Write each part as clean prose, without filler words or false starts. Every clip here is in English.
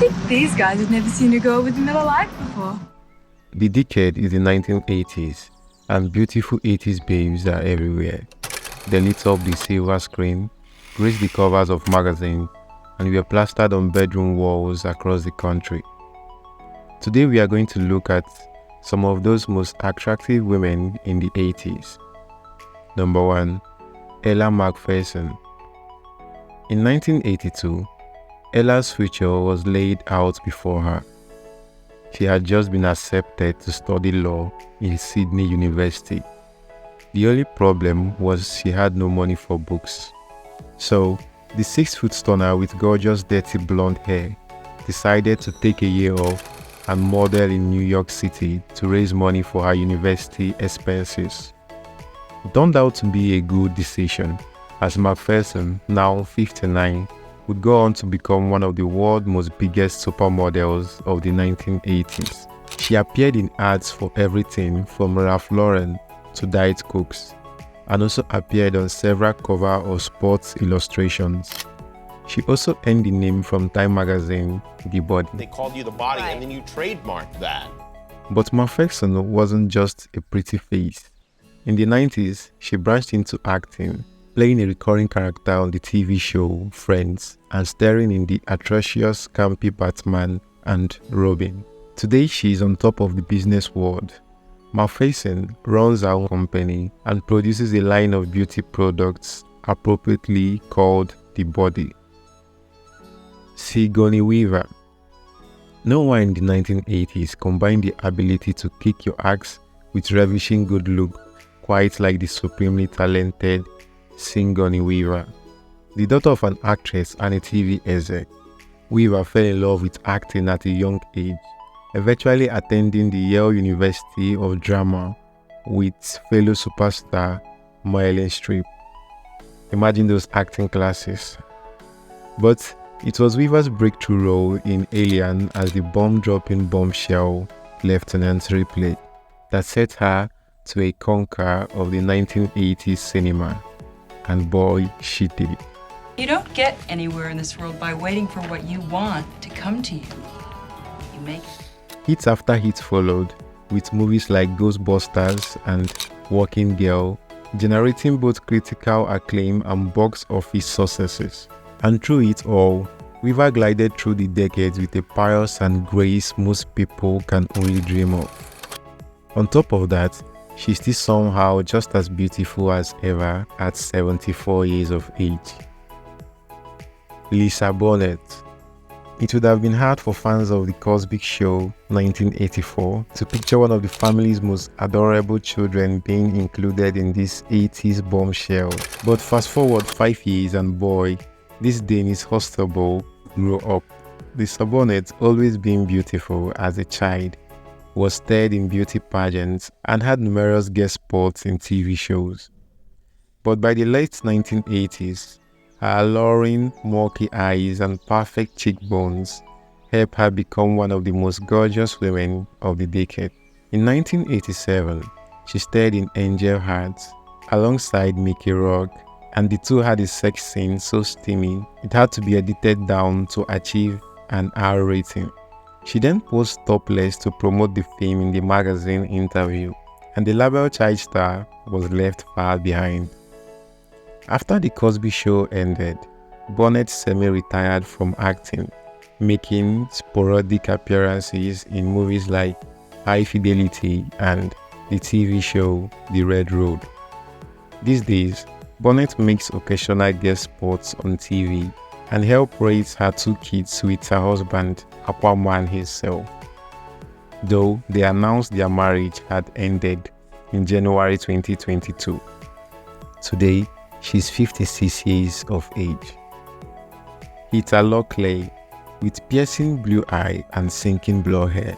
think these guys have never seen a girl with a Miller Lite before. The decade is the 1980s, and beautiful 80s babes are everywhere. They lit up the silver screen, graced the covers of magazines, and were plastered on bedroom walls across the country. Today we are going to look at some of those most attractive women in the 80s. Number 1. Ella Macpherson. In 1982, Ella's future was laid out before her. She had just been accepted to study law in Sydney University. The only problem was she had no money for books. So, the 6-foot stunner with gorgeous dirty blonde hair decided to take a year off and model in New York City to raise money for her university expenses. It turned out to be a good decision, as Macpherson, now 59, would go on to become one of the world's most biggest supermodels of the 1980s. She appeared in ads for everything from Ralph Lauren to Diet Cokes, and also appeared on several covers of sports illustrations. She also earned the name from Time magazine, The Body. They called you The Body, and then you trademarked that. But Macpherson wasn't just a pretty face. In the 90s, she branched into acting, playing a recurring character on the TV show Friends and starring in the atrocious campy Batman and Robin. Today she is on top of the business world. Macpherson runs her own company and produces a line of beauty products appropriately called The Body. Sigourney Weaver. No one in the 1980s combined the ability to kick your ass with ravishing good look, quite like the supremely talented Sigourney Weaver. The daughter of an actress and a TV exec, Weaver fell in love with acting at a young age, eventually attending the Yale University of Drama with fellow superstar Meryl Streep. Imagine those acting classes. But it was Weaver's breakthrough role in Alien as the bomb-dropping bombshell Lieutenant Ripley that set her to a conquer of the 1980s cinema. And boy, she did. You don't get anywhere in this world by waiting for what you want to come to you. You make it. Hits after hits followed, with movies like Ghostbusters and Working Girl generating both critical acclaim and box office successes. And through it all, Weaver glided through the decades with a pious and grace most people can only dream of. On top of that, she's still somehow just as beautiful as ever at 74 years of age. Lisa Bonet. It would have been hard for fans of The Cosby Show 1984 to picture one of the family's most adorable children being included in this 80s bombshell. But fast forward 5 years and boy, this Danish hostable grew up. Lisa Bonet, always being beautiful as a child, was starred in beauty pageants and had numerous guest spots in TV shows. But by the late 1980s, her alluring, murky eyes and perfect cheekbones helped her become one of the most gorgeous women of the decade. In 1987, she starred in Angel Hearts alongside Mickey Rourke, and the two had a sex scene so steamy it had to be edited down to achieve an R rating. She then posed topless to promote the film in the magazine interview, and the label child star was left far behind. After The Cosby Show ended, Bonet semi-retired from acting, making sporadic appearances in movies like High Fidelity and the TV show The Red Road. These days, Bonet makes occasional guest spots on TV and helps raise her 2 kids with her husband, Aquaman himself. Though they announced their marriage had ended in January 2022. Today, she's 56 years of age. Heather Locklear, with piercing blue eye and sinking blonde hair.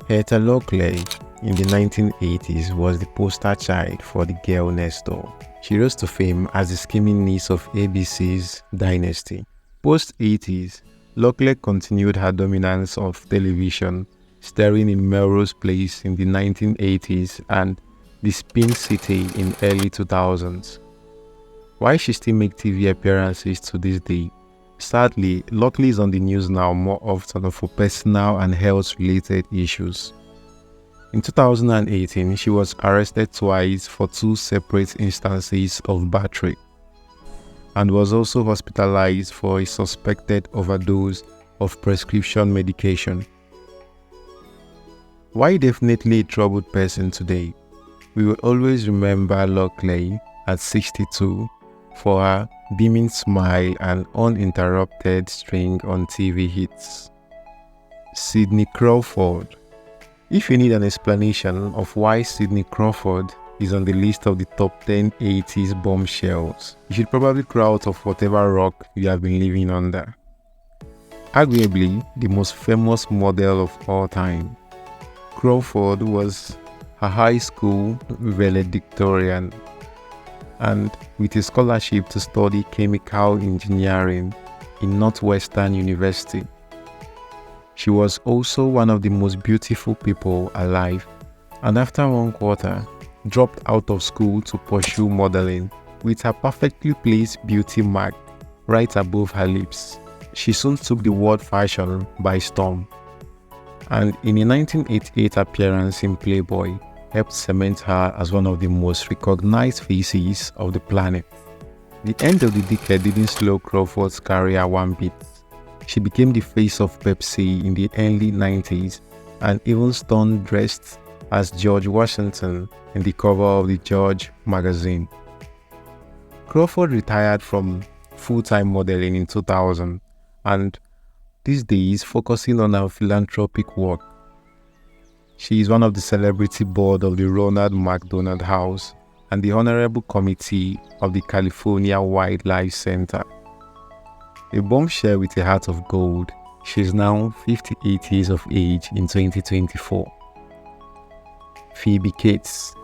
Heather Locklear in the 1980s was the poster child for The Girl Next Door. She rose to fame as the scheming niece of ABC's Dynasty. Post-80s, Locklear continued her dominance of television, starring in Melrose Place in the 1980s and The Spin City in early 2000s. While she still makes TV appearances to this day, Sadly, Lockley is on the news now more often for personal and health-related issues. In 2018, she was arrested twice for 2 separate instances of battery and was also hospitalized for a suspected overdose of prescription medication. While definitely a troubled person today, we will always remember Lockley at 62 for her beaming smile and uninterrupted string on TV hits. Sidney Crawford. If you need an explanation of why Sidney Crawford is on the list of the top 10 80s bombshells, you should probably crawl out of whatever rock you have been living under. Arguably the most famous model of all time, Crawford was a high school valedictorian and with a scholarship to study chemical engineering in Northwestern University. She was also one of the most beautiful people alive, and after 1 quarter, dropped out of school to pursue modeling with her perfectly placed beauty mark right above her lips. She soon took the world fashion by storm, and in a 1988 appearance in Playboy, helped cement her as one of the most recognized faces of the planet. The end of the decade didn't slow Crawford's career one bit. She became the face of Pepsi in the early 90s and even stunned dressed as George Washington in the cover of the George magazine. Crawford retired from full-time modeling in 2000 and these days focusing on her philanthropic work. She is one of the celebrity board of the Ronald McDonald House and the Honorable Committee of the California Wildlife Center. A bombshell with a heart of gold, she is now 58 years of age in 2024. Phoebe Cates.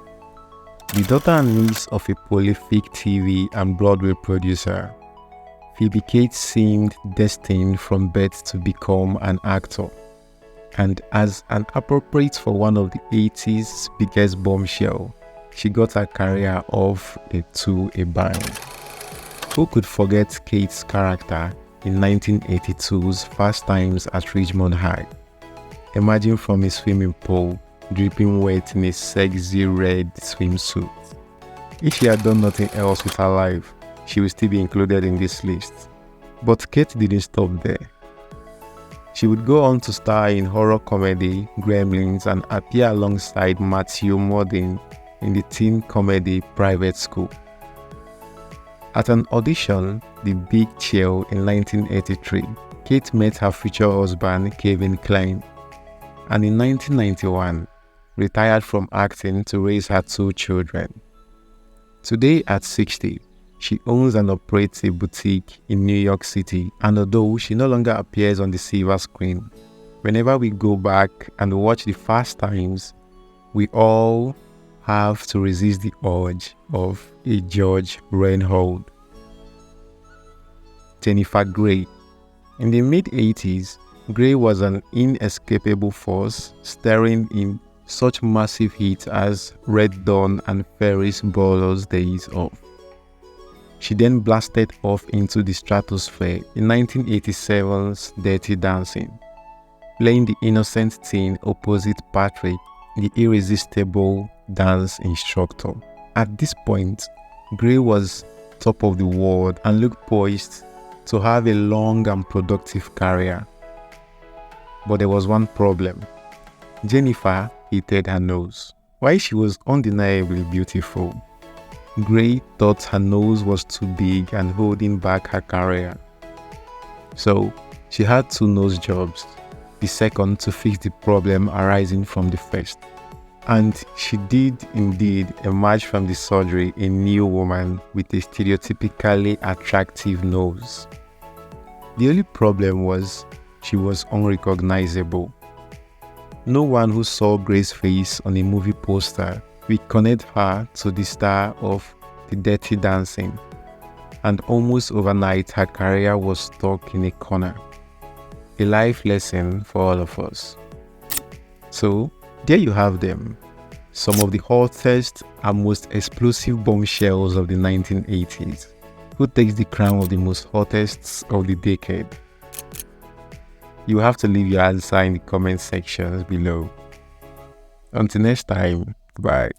The daughter and niece of a prolific TV and Broadway producer, Phoebe Cates seemed destined from birth to become an actor, and as an appropriate for one of the 80s biggest bombshell, she got her career off to a bang. Who could forget Kate's character in 1982's Fast Times at Ridgemont High? Emerging from a swimming pool, dripping wet in a sexy red swimsuit. If she had done nothing else with her life, she would still be included in this list. But Kate didn't stop there. She would go on to star in horror comedy Gremlins and appear alongside Matthew Modine in the teen comedy Private School. At an audition, The Big Chill in 1983, Kate met her future husband Kevin Kline, and in 1991, retired from acting to raise her 2 children. Today at 60, she owns and operates a boutique in New York City, and although she no longer appears on the silver screen, whenever we go back and watch the Fast Times, we all have to resist the urge of a George Reinhold. Jennifer Grey. In the mid-80s, Grey was an inescapable force, starring in such massive hits as Red Dawn and Ferris Bueller's Days Off. She then blasted off into the stratosphere in 1987's Dirty Dancing, playing the innocent teen opposite Patrick, the irresistible dance instructor. At this point, Grey was top of the world and looked poised to have a long and productive career. But there was one problem. Jennifer hated her nose. While she was undeniably beautiful, Grey thought her nose was too big and holding back her career. So she had 2 nose jobs, the second to fix the problem arising from the first. And she did indeed emerge from the surgery a new woman with a stereotypically attractive nose. The only problem was she was unrecognizable. No one who saw Grey's face on a movie poster would connect her to the star of The Dirty Dancing, and almost overnight her career was stuck in a corner. A life lesson for all of us. So, there you have them, some of the hottest and most explosive bombshells of the 1980s. Who takes the crown of the most hottest of the decade? You have to leave your answer in the comment sections below. Until next time, bye.